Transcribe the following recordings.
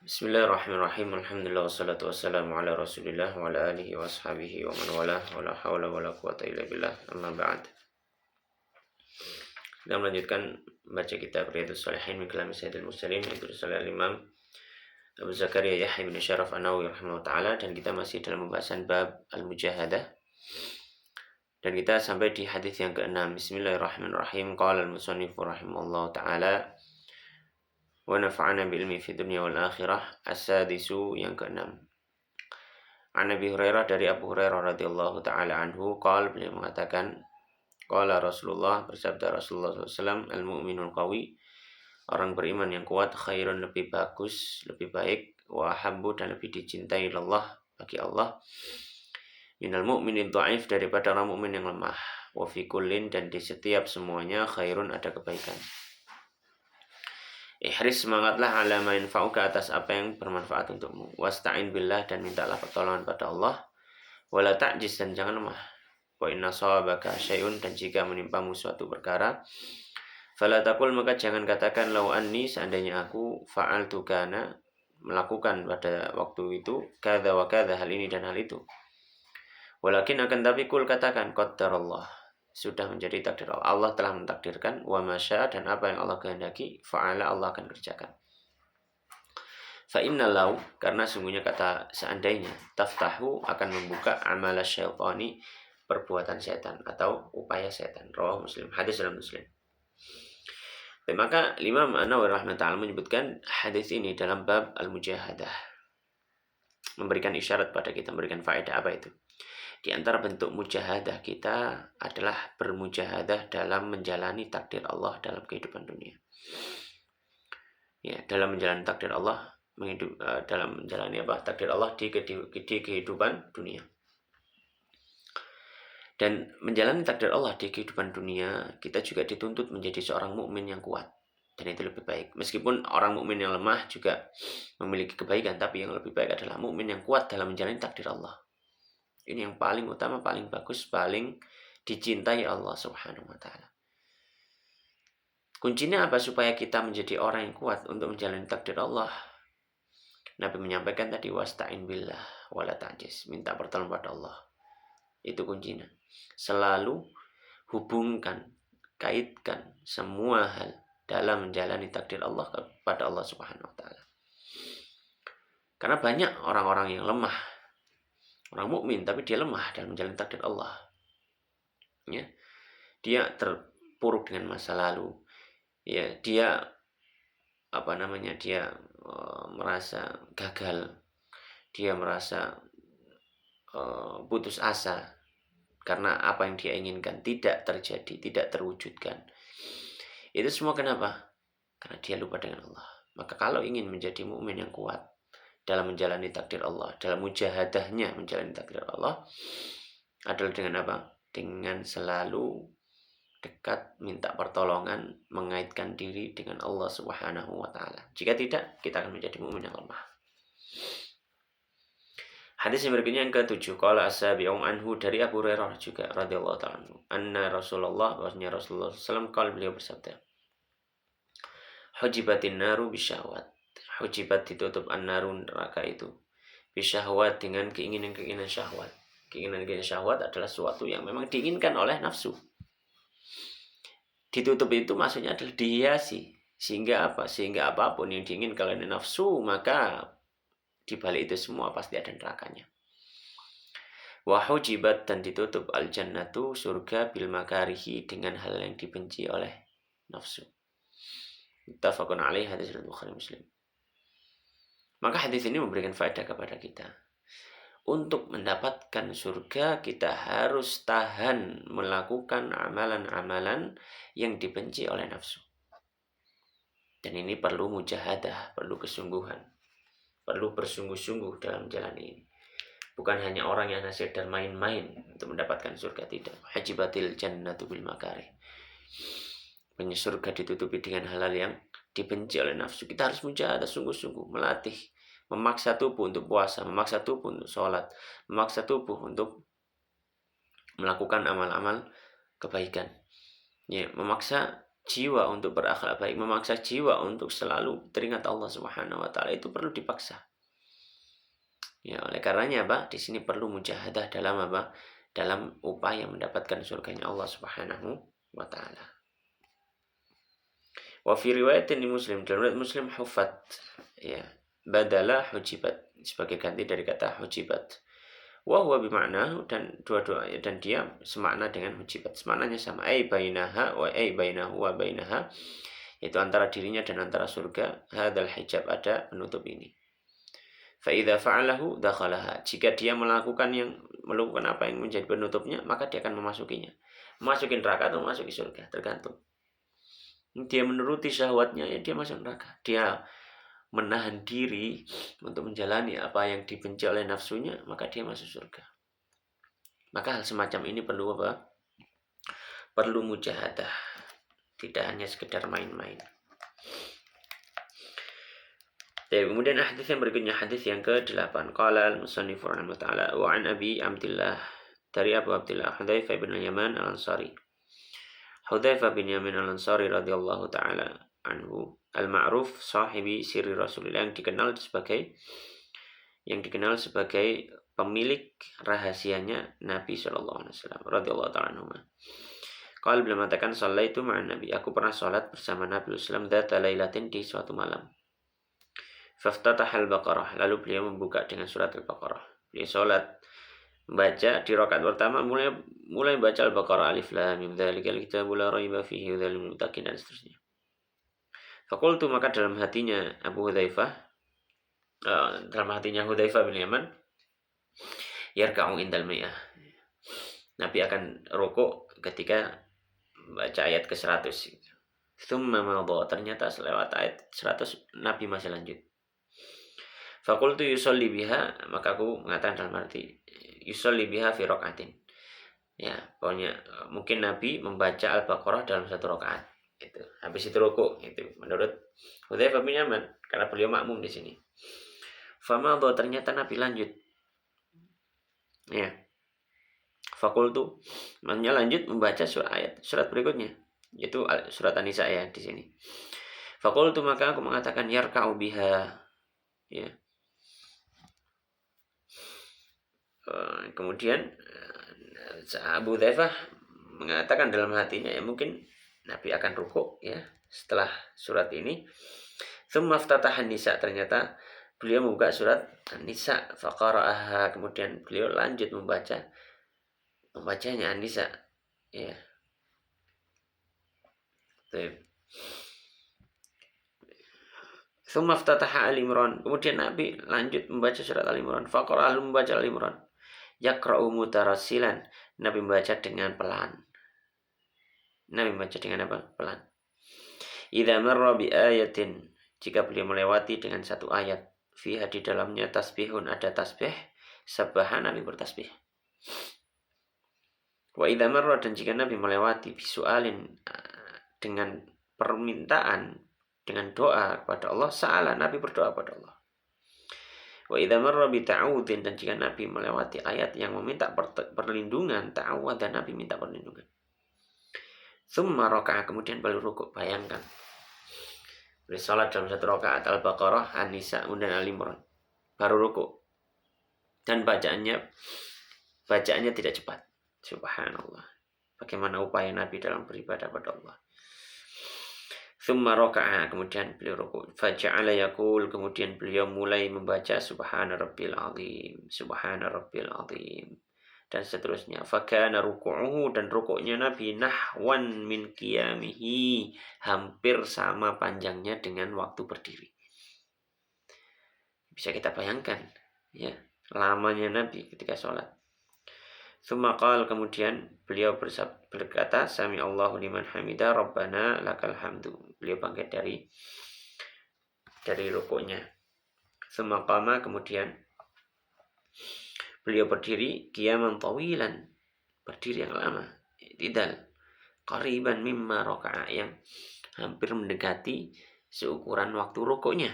Bismillahirrahmanirrahim. Alhamdulillah wassalatu wassalamu ala Rasulillah wa ala alihi wa ashabihi wa man walah wa la haula wa la quwata illa billah. Amma ba'd. Kita melanjutkan baca kitab Riyadhus Shalihin min kalam Sayyidil Mursalin yang ditulis oleh Imam Abu Zakaria Yahya bin Syaraf An-Nawawi rahimahullah taala, dan kita masih dalam pembahasan bab al-mujahadah. Dan kita sampai di hadis yang ke-6. Bismillahirrahmanirrahim. Qala al-musannif rahimahullah taala wa nafa'ana bil ilmi fid dunya wal akhirah. As-sadisu, yang ke-6. An Abi Hurairah, dari Abu Hurairah radhiyallahu taala anhu, qala, beliau mengatakan, qala Rasulullah, bersabda Rasulullah SAW, al-mu'minul qawi, orang beriman yang kuat, khairun, lebih bagus, lebih baik, wa habbu, dan lebih dicintai Allah, bagi Allah, minal mu'minin dha'if, daripada orang mukmin yang lemah, wa fi kullin, dan di setiap semuanya, khairun, ada kebaikan. Ihris, semangatlah, ala ma yanfa'uka, atas apa yang bermanfaat untukmu, wasta'in billah, dan mintalah pertolongan pada Allah, wala ta'jiz, dan jangan lemah, wa inna shawabaka syai'un, dan jika menimpamu suatu perkara, fala taqul, maka jangan katakan, lau anni, seandainya aku, fa'altu kana, melakukan pada waktu itu, kadza wa kadza, hal ini dan hal itu. Walakin, akan tapi, kul, katakan, qaddarallah, sudah menjadi takdir Allah. Allah telah mentakdirkan, wa masya, dan apa yang Allah kehendaki, fa'ala, Allah akan kerjakan. Fa inna lau, karena sungguhnya kata seandainya, taftahu, akan membuka amala syaitani, perbuatan setan atau upaya setan. Rawah Muslim, hadis dalam Muslim. Dan maka Imam An-Nawawi rahimahullah ta'ala menyebutkan hadis ini dalam bab al-mujahadah, memberikan isyarat pada kita, memberikan faedah. Apa itu? Di antara bentuk mujahadah kita adalah bermujahadah dalam menjalani takdir Allah dalam kehidupan dunia. Ya, dalam menjalani takdir Allah, dalam menjalani takdir Allah di kehidupan dunia. Dan menjalani takdir Allah di kehidupan dunia, kita juga dituntut menjadi seorang mukmin yang kuat. Dan itu lebih baik. Meskipun orang mukmin yang lemah juga memiliki kebaikan, tapi yang lebih baik adalah mukmin yang kuat dalam menjalani takdir Allah. Ini yang paling utama, paling bagus, paling dicintai Allah Subhanahu wa ta'ala. Kuncinya apa supaya kita menjadi orang yang kuat untuk menjalani takdir Allah? Nabi menyampaikan tadi, wasta'in billah wala ta'jiz, minta pertolongan pada Allah. Itu kuncinya. Selalu hubungkan, kaitkan semua hal dalam menjalani takdir Allah kepada Allah Subhanahu wa ta'ala. Karena banyak orang-orang yang lemah, orang mukmin tapi dia lemah dalam menjalani takdir Allah. Ya. Dia terpuruk dengan masa lalu. Ya, dia merasa gagal. Dia merasa putus asa karena apa yang dia inginkan tidak terjadi, tidak terwujudkan. Itu semua kenapa? Karena dia lupa dengan Allah. Maka kalau ingin menjadi mukmin yang kuat dalam menjalani takdir Allah, dalam mujahadahnya menjalani takdir Allah, adalah dengan apa? Dengan selalu dekat, minta pertolongan, mengaitkan diri dengan Allah Subhanahu wa ta'ala. Jika tidak, kita akan menjadi mukmin yang lemah. Hadis yang berikutnya yang ke-7, qala as-sabi'u anhu, dari Abu Hurairah juga radhiyallahu ta'ala anhu, anna Rasulullah, bahwasanya Rasulullah SAW, qala, beliau bersabda, hujibatin naru bisyahwat. Hujibat, ditutup, an-naru, neraka itu, bisyahwat, dengan keinginan-keinginan syahwat. Keinginan-keinginan syahwat adalah sesuatu yang memang diinginkan oleh nafsu. Ditutup itu maksudnya adalah dihiasi. Sehingga apa? Sehingga apapun yang diinginkan oleh nafsu, maka di balik itu semua pasti ada nerakanya. Wa hujibat, dan ditutup, al-jannatu, surga, bil makarihi, dengan hal yang dibenci oleh nafsu. Muttafaqun alaih, hadis riwayat Bukhari Muslim. Maka hadis ini memberikan faedah kepada kita. Untuk mendapatkan surga, kita harus tahan melakukan amalan-amalan yang dibenci oleh nafsu. Dan ini perlu mujahadah, perlu kesungguhan, perlu bersungguh-sungguh dalam menjalani ini. Bukan hanya orang yang sekedar main-main untuk mendapatkan surga, tidak. Hajibatil jannatu bil makari. Surga ditutupi dengan hal-hal yang dibenci oleh nafsu. Kita harus mujahadah, sungguh-sungguh, melatih, memaksa tubuh untuk puasa, memaksa tubuh untuk sholat, memaksa tubuh untuk melakukan amal-amal kebaikan. Ya, memaksa jiwa untuk berakhlak baik, memaksa jiwa untuk selalu teringat Allah Subhanahu wa taala itu perlu dipaksa. Ya, oleh karenanya apa? Di sini perlu mujahadah dalam apa? Dalam upaya mendapatkan surganya Allah Subhanahu wa taala. Wa fi riwayatin Muslim, dalam riwayat Muslim hufat, ya, badala hujibat, sebagai ganti dari kata hujibat. Wa huwa bimakna, dan dua-dua, dan dia semakna dengan hujibat. Semaknanya sama, ai bainaha wa ai bainahu wa bainaha, yaitu antara dirinya dan antara surga, hadzal hijab, ada penutup ini. Fa idza fa'alahu dakhalaha, jika dia melakukan apa yang menjadi penutupnya, maka dia akan memasukinya. Memasuki neraka atau memasuki surga, tergantung. Dia menuruti syahwatnya, ya dia masuk neraka. Dia menahan diri untuk menjalani apa yang dibenci oleh nafsunya, maka dia masuk surga. Maka hal semacam ini perlu apa? Perlu mujahadah, tidak hanya sekedar main-main. Kemudian hadis yang berikutnya, hadis yang ke-8. Qala al-musannif rahimahullah ta'ala wa an Abi Abdillah, dari Abu Abdillah Hudzaifah bin Yaman al-Ansari. Hudzaifah bin Yaman al-Ansari radhiyallahu taala anhu, al-ma'ruf sahibi sirri Rasulillah, yang dikenal sebagai pemilik rahasianya Nabi sallallahu alaihi wasallam radhiyallahu taala anhu. Qala, beliau mengatakan, shallaitu ma'an Nabi, aku pernah salat bersama Nabi sallallahu alaihi wasallam dzata lailatin, di suatu malam. Faftatahal Baqarah, lalu beliau membuka dengan surat Al-Baqarah. Beliau salat baca di rakaat pertama mulai baca Al-Baqarah, alif lam mim dzalikal kitabu la raiba fihi hudzal lil muttaqin, dan seterusnya. Faqultu, maka dalam hatinya Hudzaifah bin Yaman, yarka'u indal mi'ah, Nabi akan rukuk ketika baca ayat ke-100. Tsumma madha, ternyata selewat ayat 100 Nabi masih lanjut. Faqultu yusolli biha, maka aku mengatakan dalam arti yusolli biha fi rakaatin. Ya, pokoknya mungkin Nabi membaca Al-Baqarah dalam satu rakaat. Itu. Habis itu rukuk, itu menurut Hudzaifah bin Yaman, karena beliau makmum di sini. Famadha, ternyata Nabi lanjut. Ya. Faqultu, maknanya lanjut membaca surat berikutnya, yaitu surat An-Nisa ya di sini. Faqultu, maka aku mengatakan yarka'u biha. Ya. Kemudian Abu Hudzaifah mengatakan dalam hatinya, ya mungkin Nabi akan rukuk ya setelah surat ini. Tsumma ftatahan Nisa, ternyata beliau membuka surat An-Nisa, faqara'aha, kemudian beliau lanjut membacanya An-Nisa ya. Tsumma ftataha Al-Imran, kemudian Nabi lanjut membaca surat Al-Imran, faqara'a, membaca Al-Imran. Yaqra'u mutarassilan, Nabi membaca dengan pelan. Nabi membaca dengan apa? Pelan. Idza marra bi ayatin, jika beliau melewati dengan satu ayat, fiha, di dalamnya tasbihun, ada tasbih, sabbaha, Nabi bertasbih. Wa idza marra, dan jika Nabi melewati bisualin, dengan permintaan, dengan doa kepada Allah, sa'ala, Nabi berdoa kepada Allah. Wa idza marra bi ta'awudin, dan jika Nabi melewati ayat yang meminta perlindungan, ta'awud, dan Nabi minta perlindungan. Tsumma raka'a, kemudian beliau rukuk. Bayangkan, beliau salat dalam satu rakaat Al-Baqarah, An-Nisa, dan Al-Imran, baru rukuk, dan bacaannya tidak cepat. Subhanallah, bagaimana upaya Nabi dalam beribadah pada Allah. Tsumma raka'a, kemudian beliau rukuk. Faja'ala yaqul, kemudian beliau mulai membaca subhana rabbil azim, subhana rabbil azim, dan seterusnya. Fakana ruku'uhu, dan rukuknya Nabi nahwan min qiyamihi, hampir sama panjangnya dengan waktu berdiri. Bisa kita bayangkan ya, lamanya Nabi ketika sholat. Tsumma qala, kemudian beliau berkata, sami Allahu liman hamida, rabbana lakal hamdu. Beliau bangkit dari rukuknya. Tsumma qama, kemudian beliau berdiri, qiyaman tawilan, berdiri yang lama, i'tidal, qariban mimma raka'a, yang hampir mendekati seukuran waktu rukuknya.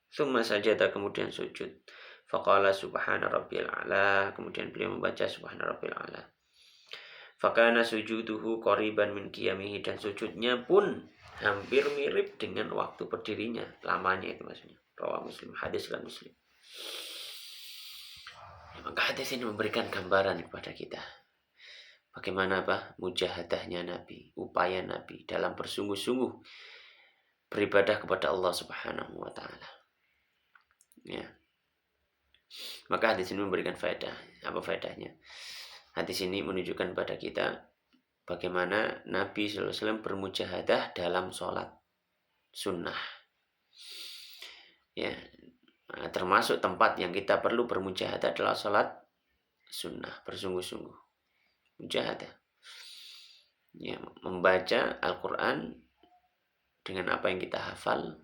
Tsumma sajada, kemudian sujud. Faqala subhana rabbil a'la, kemudian beliau membaca subhana rabbil a'la. Fakana sujuduhu qoriban min qiyamihi, dan sujudnya pun hampir mirip dengan waktu berdirinya, lamanya itu maksudnya. Rawah Muslim, hadis kan Muslim. Ya, maka hadis ini memberikan gambaran kepada kita bagaimana mujahadahnya Nabi, upaya Nabi dalam bersungguh-sungguh beribadah kepada Allah Subhanahu wa taala. Ya. Maka hadis ini memberikan faedah. Apa faedahnya? Hadis ini menunjukkan pada kita bagaimana Nabi SAW bermujahadah dalam sholat sunnah. Ya, termasuk tempat yang kita perlu bermujahadah adalah sholat sunnah, bersungguh-sungguh. Mujahadah. Ya, membaca Al-Quran dengan apa yang kita hafal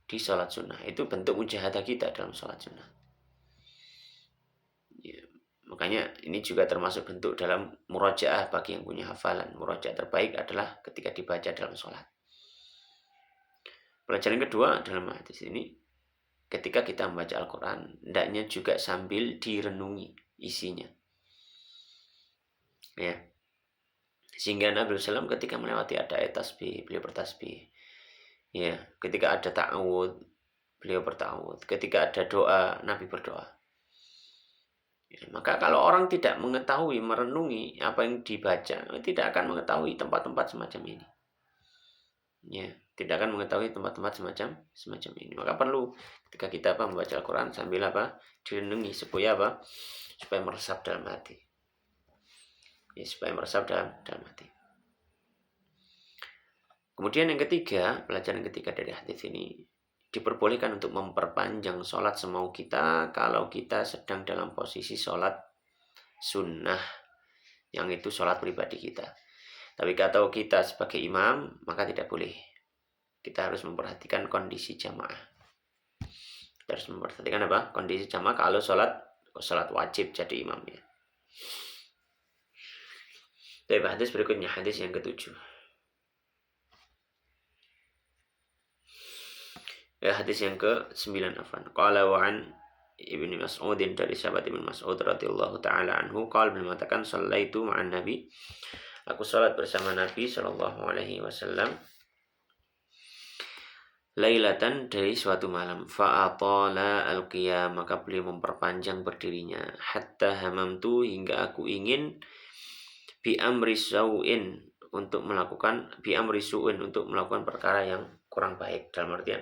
di sholat sunnah. Itu bentuk mujahadah kita dalam sholat sunnah. Ya, makanya ini juga termasuk bentuk dalam murajaah bagi yang punya hafalan. Murajaah terbaik adalah ketika dibaca dalam sholat. Pelajaran kedua dalam hadis ini, ketika kita membaca Al-Quran, hendaknya juga sambil direnungi isinya. Ya. Sehingga Nabi SAW ketika melewati ada ayat tasbih, beliau bertasbih. Ya, ketika ada ta'awud, beliau berta'awud. Ketika ada doa, Nabi berdoa. Ya, maka kalau orang tidak mengetahui, merenungi apa yang dibaca, tidak akan mengetahui tempat-tempat semacam ini. Ya, tidak akan mengetahui tempat-tempat semacam ini. Maka perlu ketika kita membaca Al-Quran sambil direnungi supaya supaya meresap dalam hati. Ya, supaya meresap dalam hati. Kemudian yang ketiga, pelajaran ketiga dari hadis ini, diperbolehkan untuk memperpanjang sholat semau kita kalau kita sedang dalam posisi sholat sunnah, yang itu sholat pribadi kita. Tapi kalau kita sebagai imam, maka tidak boleh. Kita harus memperhatikan kondisi jamaah. Kita harus memperhatikan kondisi jamaah kalau sholat wajib jadi imamnya. Baik, hadis berikutnya, hadis yang ketujuh. Ya, hadis yang ke-9 Qala wa an Ibnu Mas'ud, dari sahabat Ibnu Mas'ud radhiyallahu taala anhu, qala, beliau mengatakan, shallaitu ma'an nabi, aku salat bersama Nabi sallallahu alaihi wasallam, lailatan, dari suatu malam, fa'atala al-qiyam, maka beliau memperpanjang berdirinya, hatta hamamtu, hingga aku ingin bi amri su'in, untuk melakukan perkara yang kurang baik, dalam artian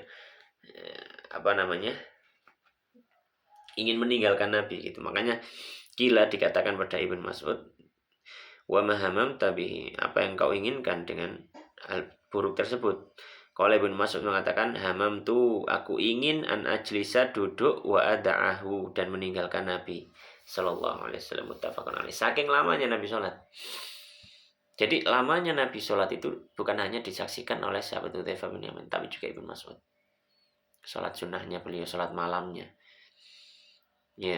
ingin meninggalkan Nabi gitu. Makanya kila dikatakan pada Ibnu Mas'ud, wa mahamam tabihi, apa yang kau inginkan dengan hal buruk tersebut. Kalau Ibnu Mas'ud mengatakan, hamam tu, aku ingin an ajlisa, duduk, wa ada'ahu, dan meninggalkan Nabi sallallahu alaihi wasallam, muttafaqun alaih. Saking lamanya Nabi sholat. Jadi lamanya Nabi sholat itu bukan hanya disaksikan oleh sahabat Hudzaifah bin Yaman, tapi juga Ibnu Mas'ud. Sholat sunnahnya beliau, sholat malamnya. Ya.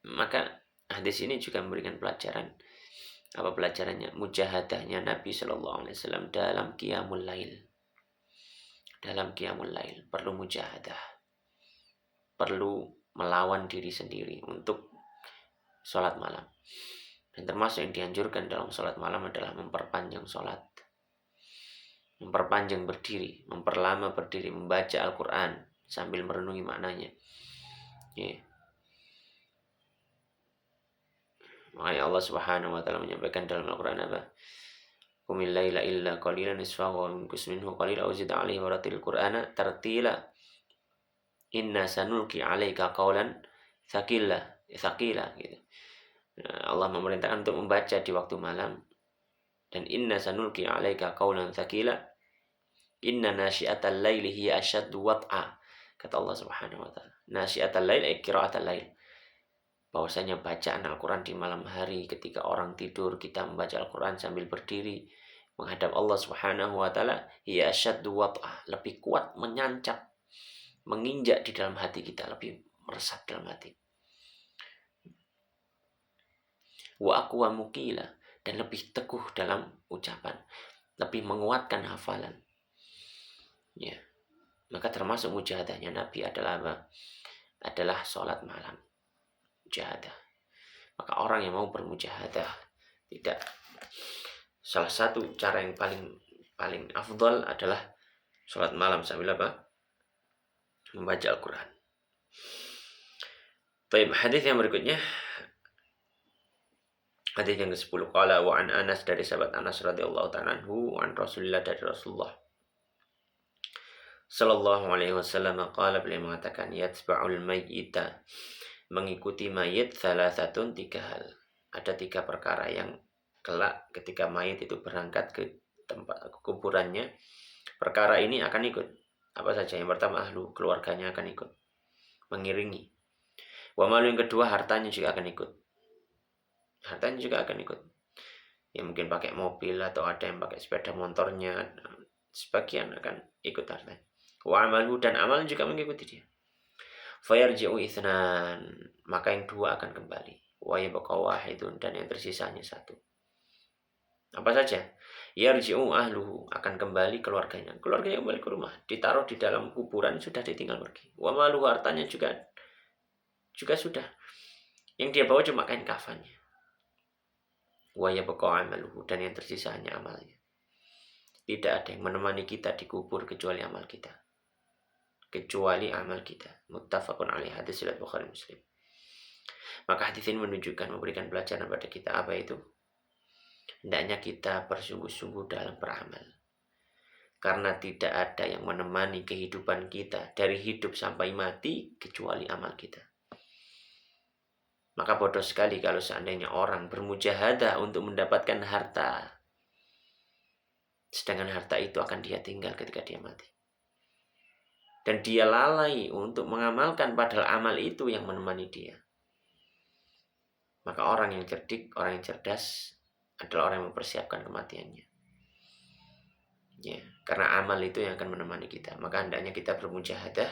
Maka hadis ini juga memberikan pelajaran. Apa pelajarannya? Mujahadahnya Nabi Shallallahu Alaihi Wasallam dalam qiyamul lail. Dalam qiyamul lail perlu mujahadah. Perlu melawan diri sendiri untuk sholat malam. Dan termasuk yang dianjurkan dalam sholat malam adalah memperpanjang sholat. Memperpanjang berdiri, memperlama berdiri, membaca Al-Quran sambil merenungi maknanya. Ya. Makanya Allah Subhanahu wa taala menyampaikan dalam Al-Quran apa? Qumil laila illa qalilan nisfahu wa inqus minhu qalilan aw zid 'alaihi wa rattil Qur'ana tartila. Inna sanulqi 'alaika qawlan tsaqila gitu. Allah memerintahkan untuk membaca di waktu malam. Dan inna sanulqi 'alaika qawlan tsaqila. Inna nasyi'atal laili hiya asyaddu wat'a. Kata Allah Subhanahu wa taala. Nasyi'atal lail ay qira'atal lail. Bahwasanya bacaan Al-Quran di malam hari ketika orang tidur, kita membaca Al-Quran sambil berdiri menghadap Allah Subhanahu wa taala, hiya asyaddu wat'a, lebih kuat menyancap, menginjak di dalam hati kita, lebih meresap dalam hati. Wa aqwa muqila, dan lebih teguh dalam ucapan, lebih menguatkan hafalan. Ya. Maka termasuk mujahadahnya Nabi adalah apa? Adalah sholat malam. Mujahadah. Maka orang yang mau bermujahadah Tidak. Salah satu cara yang paling afdal adalah sholat malam sambil apa? Membaca Al-Quran. Baik, hadis yang berikutnya, hadis yang ke-10, qala wa an Anas, dari sahabat Anas radhiyallahu ta'ala anhu, an Rasulillah, dari Rasulullah sallallahu alaihi wasallam, qala, beliau mengatakan, yatba'ul mayyita, mengikuti mayit, salasatun, 3 hal. Ada 3 perkara yang kelak ketika mayit itu berangkat ke tempat kuburannya, perkara ini akan ikut. Apa saja? Yang pertama, ahlu, keluarganya akan ikut, mengiringi. Wa malu, yang kedua, hartanya juga akan ikut. Hartanya juga akan ikut. Ya mungkin pakai mobil atau ada yang pakai sepeda motornya, sebagian akan ikut hartanya. Wa amalu, dan amal juga mengikuti dia. Fayarji'u itsnan, maka yang 2 akan kembali. Wa yabqa wahidun, dan yang tersisanya 1. Apa saja? Yarji'u ahluhu, akan kembali keluarganya. Keluarganya kembali ke rumah, ditaruh di dalam kuburan, sudah ditinggal pergi. Wa malu, hartanya juga sudah. Yang dia bawa cuma kain kafannya. Wa yabqa amaluhu, dan yang tersisa hanya amalnya. Tidak ada yang menemani kita di kubur kecuali amal kita. Muttafaqun alaih, hadis riwayat Bukhari Muslim. Maka hadis ini menunjukkan, memberikan pelajaran pada kita, apa itu? Hendaknya kita bersungguh-sungguh dalam beramal. Karena tidak ada yang menemani kehidupan kita dari hidup sampai mati kecuali amal kita. Maka bodoh sekali kalau seandainya orang bermujahadah untuk mendapatkan harta, sedangkan harta itu akan dia tinggal ketika dia mati. Dan dia lalai untuk mengamalkan, padahal amal itu yang menemani dia. Maka orang yang cerdik, orang yang cerdas adalah orang yang mempersiapkan kematiannya. Ya, karena amal itu yang akan menemani kita. Maka hendaknya kita bermujahadah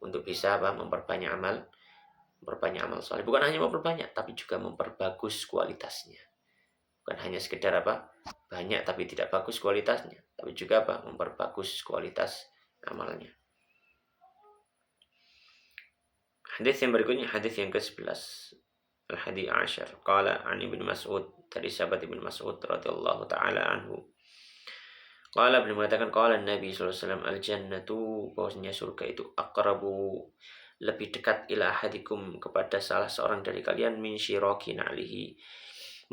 untuk bisa memperbanyak amal soleh. Bukan hanya memperbanyak, tapi juga memperbagus kualitasnya. Bukan hanya sekedar banyak tapi tidak bagus kualitasnya, tapi juga memperbagus kualitas amalnya. Hadis yang berikutnya, hadis yang ke-11, al-hadi asyar, qala an Ibnu Mas'ud, dari sahabat Ibnu Mas'ud radhiyallahu taala anhu. Qala, beliau mengatakan, qala Nabi sallallahu alaihi wasallam, al-jannatu, bahwasanya surga itu, aqrabu, lebih dekat, ila ahadikum, kepada salah seorang dari kalian, min syiraki na'lihi,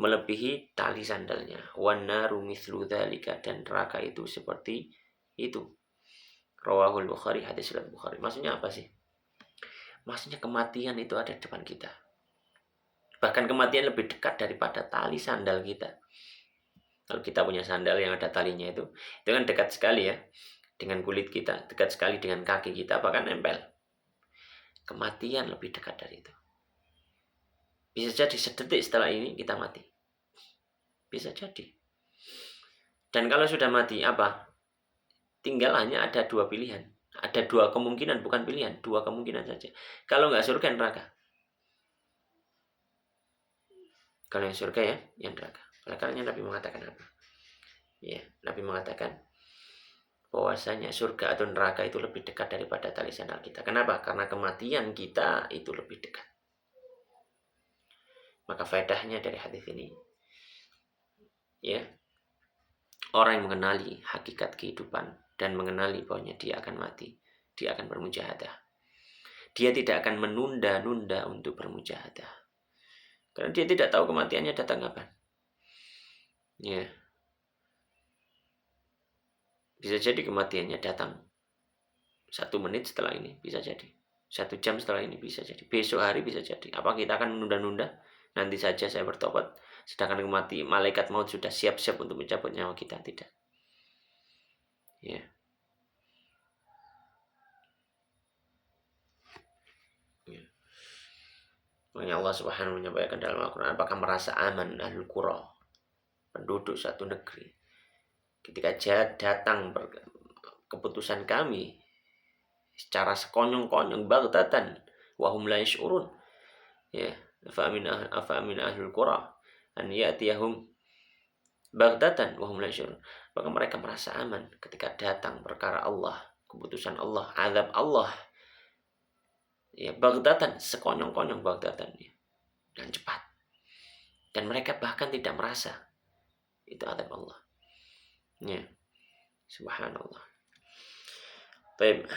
melebihi tali sandalnya. Wan naru mithlu dzalika, dan neraka itu seperti itu. Rawahul Bukhari, hadis riwayat Bukhari. Maksudnya apa sih? Maksudnya kematian itu ada di depan kita. Bahkan kematian lebih dekat daripada tali sandal kita. Kalau kita punya sandal yang ada talinya itu kan dekat sekali ya dengan kulit kita, dekat sekali dengan kaki kita, bahkan nempel. Kematian lebih dekat dari itu. Bisa jadi sedetik setelah ini kita mati. Bisa jadi. Dan kalau sudah mati, apa? Tinggal hanya ada 2 pilihan. Ada 2 kemungkinan, bukan pilihan, 2 kemungkinan saja. Kalau nggak surga, neraka. Kalau yang surga ya, yang neraka. Oleh karena Nabi mengatakan apa? Ya, Nabi mengatakan bahwasanya surga atau neraka itu lebih dekat daripada tali sandal kita. Kenapa? Karena kematian kita itu lebih dekat. Maka faedahnya dari hadis ini, ya, orang yang mengenali hakikat kehidupan dan mengenali bahwanya dia akan mati, dia akan bermujahadah. Dia tidak akan menunda-nunda untuk bermujahadah. Karena dia tidak tahu kematiannya datang kapan. Ya. Bisa jadi kematiannya datang 1 menit setelah ini, bisa jadi 1 jam setelah ini, bisa jadi besok hari, bisa jadi. Apa kita akan menunda-nunda? Nanti saja saya bertobat. Sedangkan malaikat maut sudah siap-siap untuk mencabut nyawa kita. Tidak. Ya. Ya. Makanya Allah Subhanahu menyampaikan dalam Al-Quran, apakah merasa aman ahlul qura, penduduk satu negeri, ketika datang keputusan kami secara sekonyong-konyong, baghtatan wa hum la yash'urun. Ya, afa amin ahlul qura an ya'tiyahum baghtatan wa hum la yash'urun. Maka mereka merasa aman ketika datang perkara Allah, keputusan Allah, azab Allah. Ya, baghtatan, sekonyong-konyong baghtatan, ya, dan cepat. dan mereka bahkan tidak merasa itu azab Allah. Ya, subhanallah. Baik.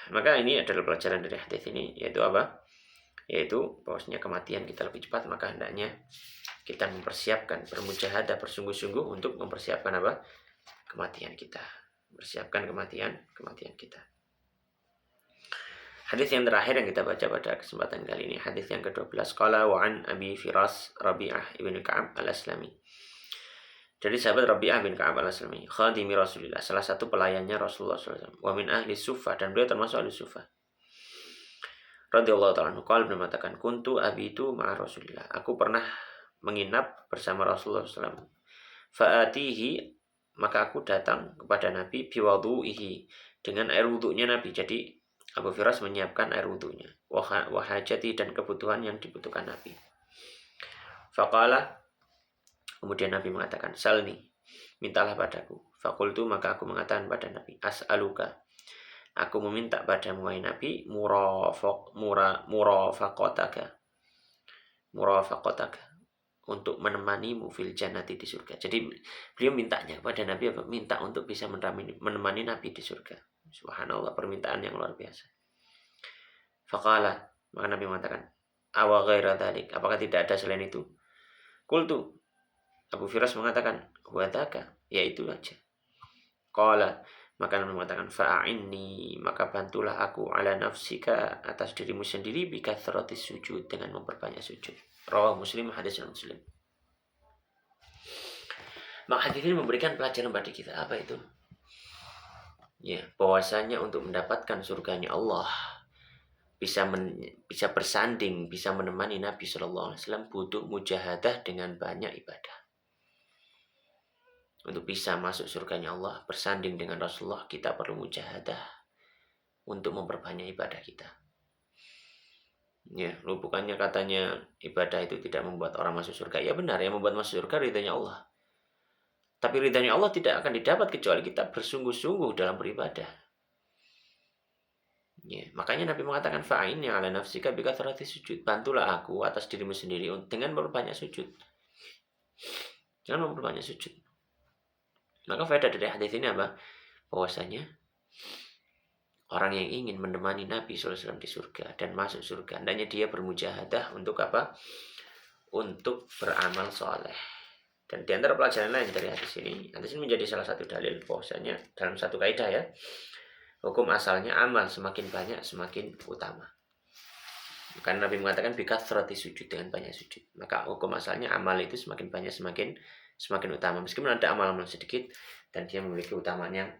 Maka ini adalah pelajaran dari hadis ini, yaitu apa? Yaitu bahwasanya kematian kita lebih cepat, maka hendaknya kita mempersiapkan, bermujahadah, bersungguh-sungguh untuk mempersiapkan apa? Kematian kita. Persiapkan kematian kita. Hadis yang terakhir yang kita baca pada kesempatan kali ini, hadis yang ke-12. Qala wa an Abi Firas Rabi'ah ibn Ka'ab al-Aslami. Jadi sahabat Rabi'ah bin Ka'ab al-Aslami, khadimi Rasulullah, salah satu pelayannya Rasulullah SAW. Wa min ahli Suffah, dan beliau termasuk ahli Suffah. Radhiyallahu ta'ala anhu, qala, beliau mengatakan, kuntu abitu ma'a Rasulillah. Aku pernah menginap bersama Rasulullah SAW. Fa'atihi, maka aku datang kepada Nabi biwadu'ihi, dengan air wudunya Nabi. Jadi Abu Firas menyiapkan air wudunya, wahajati, dan kebutuhan yang dibutuhkan Nabi. Faqala, kemudian Nabi mengatakan, salni, mintalah padaku. Fakultu, maka aku mengatakan pada Nabi, as'aluka, aku meminta padamu wahai Nabi, murafaqataka, untuk menemanimu fil jannati, di surga. Jadi beliau mintanya kepada Nabi apa? Minta untuk bisa menemani Nabi di surga. Subhanallah, permintaan yang luar biasa. Faqala, maka Nabi mengatakan, awa ghaira dzalik, apakah tidak ada selain itu? Qultu, Abu Firas mengatakan, wadaka, yaitu aja. Qala, maka Nabi mengatakan, fa'inni, maka bantulah aku, ala nafsika, atas dirimu sendiri, bikathratis sujud, dengan memperbanyak sujud. Rawah Muslim, hadis Muslim. Maka hadis ini memberikan pelajaran pada kita, apa itu? Ya, bahwasanya untuk mendapatkan surganya Allah, bisa bersanding, bisa menemani Nabi SAW, butuh mujahadah dengan banyak ibadah. Untuk bisa masuk surganya Allah, bersanding dengan Rasulullah, kita perlu mujahadah untuk memperbanyak ibadah kita. Ya, bukannya katanya ibadah itu tidak membuat orang masuk surga. Ya benar, yang membuat masuk surga ridhanya Allah. Tapi ridhanya Allah tidak akan didapat kecuali kita bersungguh-sungguh dalam beribadah. Ya, makanya Nabi mengatakan, fa'inni ala nafsika bikathrati sujud, bantulah aku atas dirimu sendiri dengan memperbanyak sujud. Dengan memperbanyak sujud. Maka faedah dari hadis ini apa? Bahwasanya orang yang ingin menemani Nabi SAW di surga dan masuk surga, hendaknya dia bermujahadah untuk apa? Untuk beramal soleh. Dan di antara pelajaran lain dari hadis ini menjadi salah satu dalil bahwasanya dalam satu kaidah ya, hukum asalnya amal semakin banyak semakin utama. Karena Nabi mengatakan bikathrati sujud, dengan banyak sujud. Maka hukum asalnya amal itu semakin banyak semakin utama. Meskipun ada amal-amal sedikit dan dia memiliki utamaan yang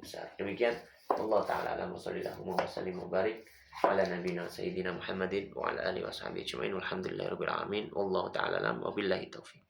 besar. Demikian Allah taala alam, sallallahu wa sallim wa barik ala nabiyina sayyidina Muhammadin wa ala alihi washabihi ajmain. Walhamdulillahirabbil alamin. Wallahu taala alam wa billahi taufik.